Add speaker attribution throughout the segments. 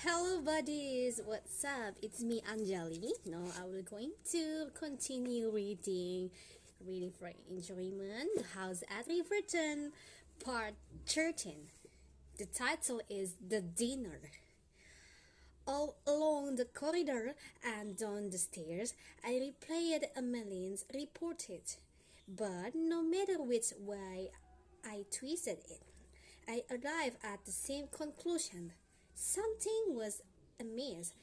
Speaker 1: Hello buddies, what's up? It's me Anjali. Now I will going to continue reading for enjoyment. The House at Riverton, part 13. The title is The Dinner. All along the corridor and down the stairs, I replayed Emmeline's reported, but no matter which way I twisted it, I arrived at the same conclusion. Something was amiss.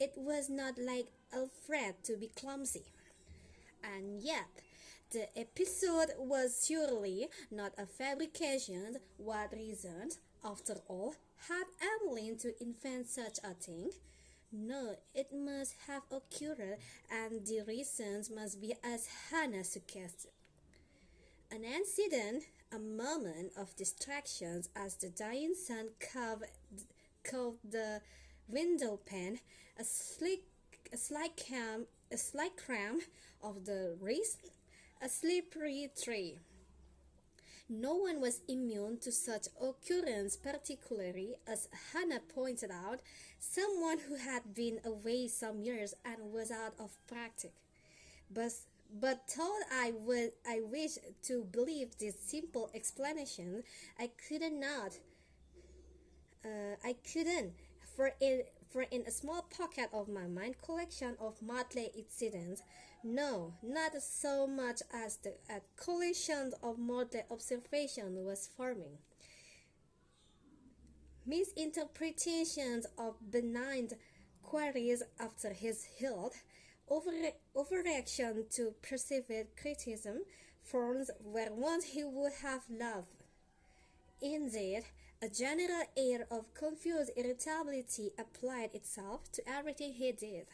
Speaker 1: It was not like Alfred to be clumsy. And yet, the episode was surely not a fabrication. What reason, after all, had Emmeline to invent such a thing? No, it must have occurred, and the reasons must be as Hannah suggested. An incident, a moment of distractions as the dying sun carved the window pane, a slick, a slight cramp of the wrist, a slippery tree. No one was immune to such occurrence, particularly, as Hannah pointed out, someone who had been away some years and was out of practice. But, but though I wished to believe this simple explanation, I could not. I couldn't, for in a small pocket of my mind collection of motley incidents, no, not so much as a collection of motley observation was forming. Misinterpretations of benign queries after his health, overreaction to perceived criticism, forms where once he would have loved. Indeed, a general air of confused irritability applied itself to everything he did.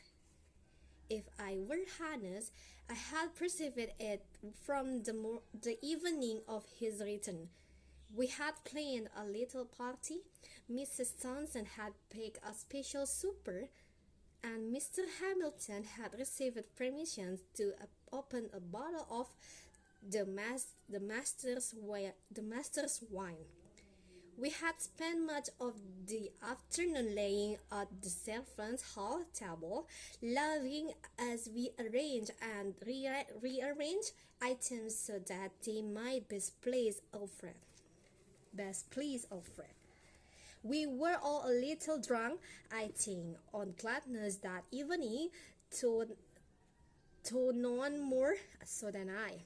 Speaker 1: If I were honest, I had perceived it from the evening of his return. We had planned a little party. Mrs. Thompson had baked a special supper, and Mr. Hamilton had received permission to open a bottle of the master's wine. We had spent much of the afternoon laying at the servants' hall table, laughing as we arranged and rearranged items so that they might best please Alfred. We were all a little drunk, I think, on gladness that evening, to none more so than I.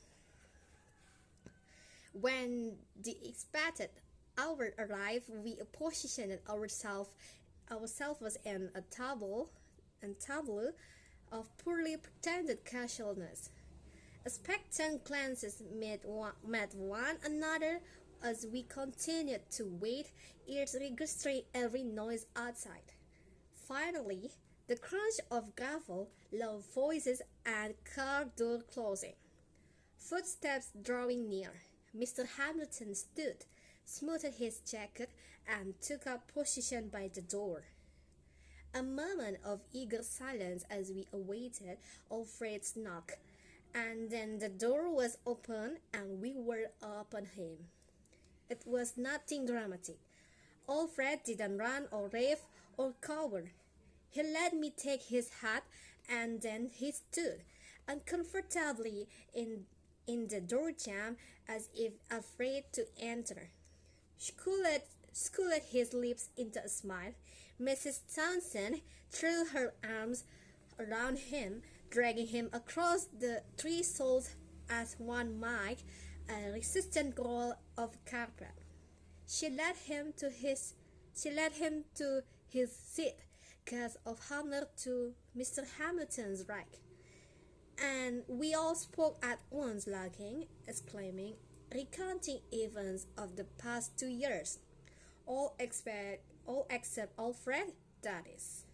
Speaker 1: When the expected hour arrived, we positioned ourselves in a tableau of poorly pretended casualness. Expectant glances met one another as we continued to wait, ears registering every noise outside. Finally, the crunch of gravel, loud voices, and car door closing. Footsteps drawing near. Mr. Hamilton stood, smoothed his jacket, and took up position by the door. A moment of eager silence as we awaited Alfred's knock, and then the door was opened and we were upon him. It was nothing dramatic. Alfred didn't run or rave or cower. He let me take his hat, and then he stood uncomfortably in the doorjamb as if afraid to enter. Schooled his lips into a smile. Mrs. Townsend threw her arms around him, dragging him across the threshold as one might a resistant roll of carpet. She led him to his seat, cast of honor to Mr. Hamilton's right, and we all spoke at once, laughing, exclaiming, recounting events of the past 2 years, all except Alfred, that is.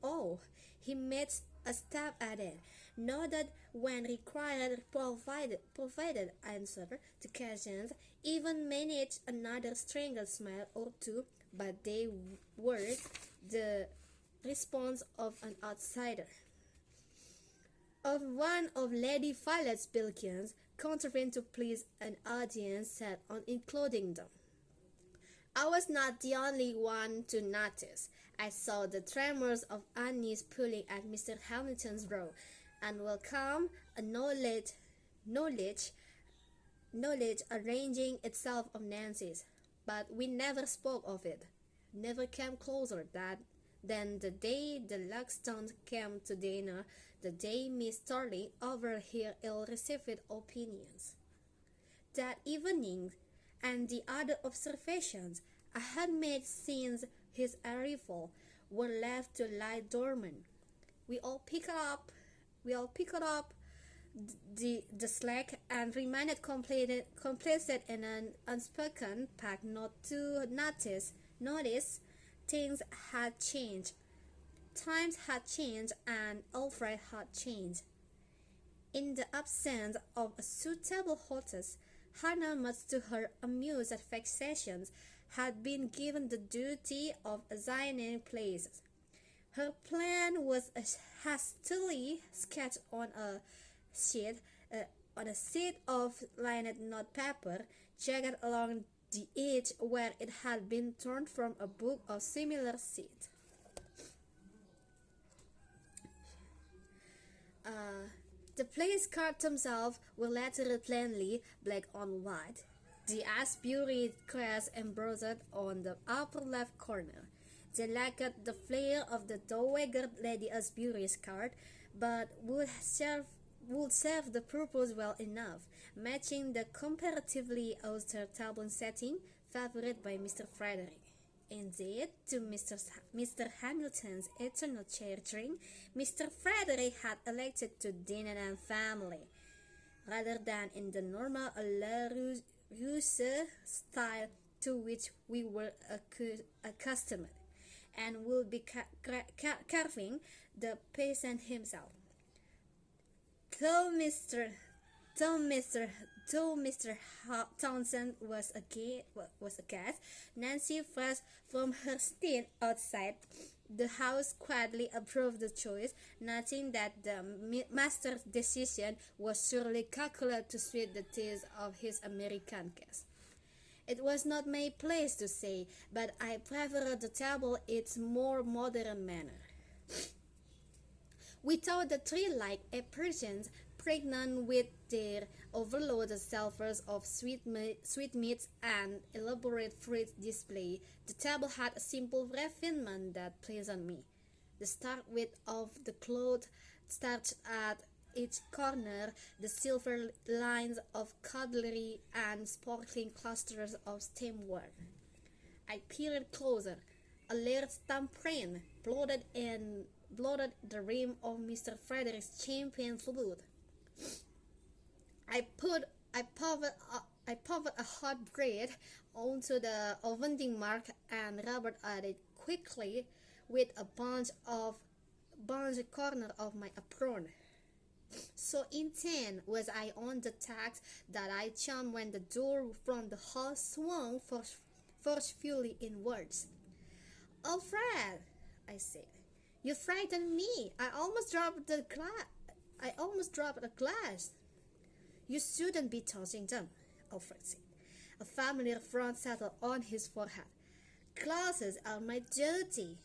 Speaker 1: Oh, he made a stab at it, nodded when required, provided answer to questions, even managed another strangled smile or two, but they were the response of an outsider. Of one of Lady Violet's billions, contriving to please an audience set on including them. I was not the only one to notice. I saw the tremors of Annie's pulling at Mr. Hamilton's robe, and welcome a knowledge arranging itself of Nancy's. But we never spoke of it, never came closer than the day the Luxtons came to dinner, the day Miss Starling overheard her ill-received opinions. That evening, and the other observations I had made since his arrival were left to lie dormant. We all picked up the slack and remained complicit in an unspoken pact not to notice things had changed. Times had changed and Alfred had changed. In the absence of a suitable hostess, Hannah, much to her amused vexations, had been given the duty of assigning places. Her plan was hastily sketched on a sheet of lined notepaper, jagged along the edge where it had been torn from a book of similar sheet. The place cards themselves were lettered plainly, black on white. The Asbury crest embroidered on the upper left corner. They lacked the flair of the dowager Lady Asbury's card, but would serve the purpose well enough, matching the comparatively austere table setting favored by Mr. Frederick. Indeed, to Mr. Hamilton's eternal chattering, Mr. Frederick had elected to dinner and family, rather than in the normal La Russe style to which we were accustomed, and would be carving the peasant himself. Though Mr. Townsend was a guest, Nancy fresh from her stint outside the house quietly approved the choice, noting that the master's decision was surely calculated to sweet the teeth of his American guest. It was not my place to say, but I preferred the table its more modern manner. We thought the three like a persons pregnant with their overloaded salvers of sweetmeats and elaborate fruit display. The table had a simple refinement that pleased me. The stark width of the cloth starched at each corner, the silver lines of cutlery and sparkling clusters of stemware. I peered closer. A layered thumbprint blotted the rim of Mr. Frederick's champagne flute. I poured a hot bread onto the offending mark and rubbed at it quickly with a bunch corner of my apron. So intent was I on the task that I jumped when the door from the hall swung forcefully inwards. "Alfred," I said, "you frightened me. I almost dropped a glass." "You shouldn't be touching them," Alfred said. A familiar frown settled on his forehead. "Glasses are my duty."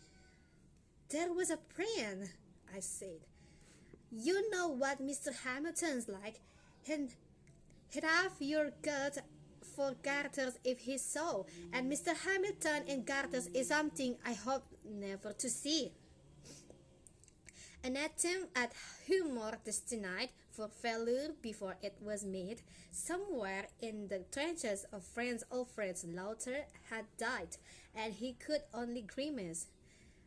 Speaker 1: "There was a prince," I said. "You know what Mr. Hamilton's like. He'd have your gut for garters if he saw, and Mr. Hamilton in garters is something I hope never to see." An attempt at humor destined for failure before it was made, somewhere in the trenches of Friend Alfred's laughter had died, and he could only grimace.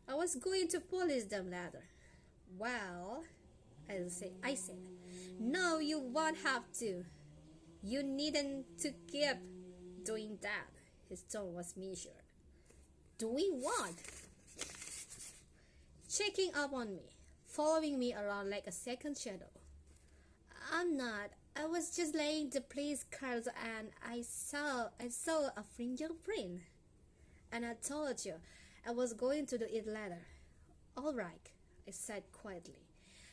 Speaker 1: "I was going to polish them later." "Well," I said, "no, you won't have to. You needn't to keep doing that." His tone was measured. "Doing what?" "Checking up on me, following me around like a second shadow." "I'm not. I was just laying the place cards and I saw a fingerprint. And I told you I was going to do it later." "All right," I said quietly,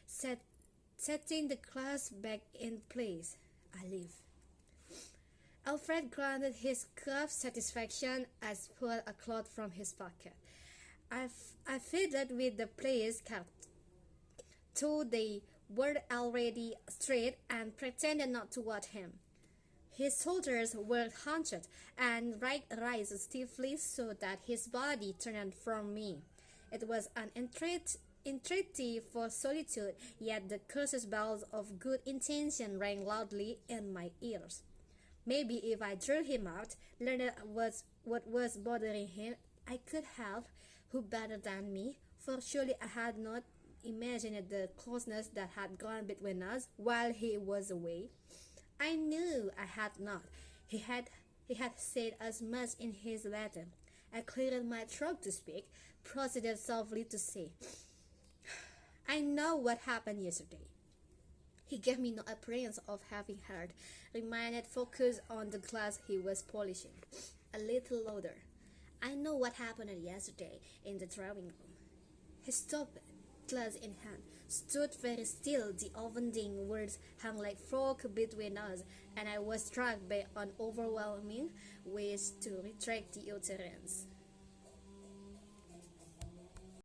Speaker 1: setting the glass back in place. "I leave." Alfred granted his gruff satisfaction as pulled a cloth from his pocket. I fiddled with the player's card till they were already straight and pretended not to watch him. His shoulders were hunched and raised stiffly so that his body turned from me. It was an entreaty for solitude, yet the cursed bells of good intention rang loudly in my ears. Maybe if I drew him out, learned what was bothering him, I could help. Who better than me? For surely I had not imagined the closeness that had gone between us while he was away. I knew I had not. He had said as much in his letter. I cleared my throat to speak, proceeded softly to say, I know what happened yesterday. He gave me no appearance of having heard, remained focused on the glass he was polishing. A little louder. I know what happened yesterday in the drawing room. He stopped, glass in hand, stood very still. The offending words hung like fog between us, and I was struck by an overwhelming wish to retract the utterance.